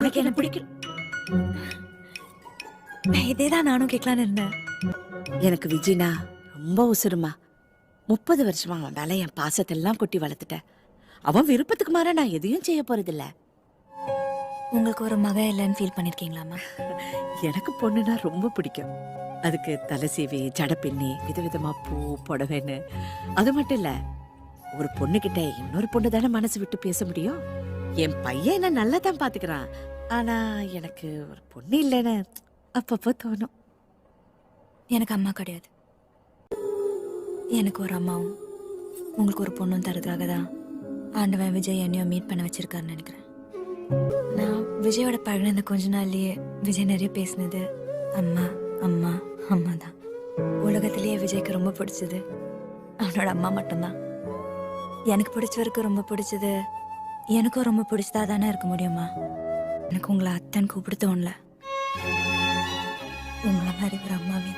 எனக்கு என்ன பிடிக்கும். இதேதான் நானும் கேட்கலான்னு இருந்தேன். எனக்கு விஜய்னா ரொம்ப உசுருமா. 30 வருஷமா அவன் மேல என் பாசத்தை எல்லாம் கொட்டி வளர்த்துட்டேன். அவன் விருப்பத்துக்கு மாற நான் எதையும் செய்ய போறதில்ல. உங்களுக்கு ஒரு மக இல்லைன்னு ஃபீல் பண்ணிருக்கீங்களாமா? எனக்கு பொண்ணுனா ரொம்ப பிடிக்கும். அதுக்கு தலை சீவி ஜட பின்னி விதவிதமா பூ புடவைன்னு. அது மட்டும் இல்ல, ஒரு பொண்ணுகிட்ட இன்னொரு பொண்ணு தானே மனசு விட்டு பேச முடியும். என் பையன் என்ன நல்லா தான் பாத்துக்கிறான். ஆனா எனக்கு ஒரு பொண்ணு இல்லைன்னு அப்பப்போ தோணும். எனக்கு அம்மா கிடையாது. எனக்கு ஒரு அம்மாவும் உங்களுக்கு ஒரு பொண்ணும் தரதுக்காக தான் ஆண்டவன் விஜய் என்னையும் மீட் பண்ண வச்சிருக்காருன்னு நினைக்கிறேன். நான் விஜயோட பழகின இந்த கொஞ்ச நாள்லயே விஜய் நிறைய பேசினது அம்மா அம்மா அம்மா தான். உலகத்திலேயே விஜய்க்கு ரொம்ப பிடிச்சது அவனோட அம்மா மட்டும்தான். எனக்கு பிடிச்சவருக்கு ரொம்ப பிடிச்சது எனக்கும் ரொம்ப பிடிச்சதா தானே இருக்க முடியுமா? எனக்கு உங்களை அத்தன் கூப்பிடு தோணல. உங்களை மாதிரி ஒரு அம்மாவை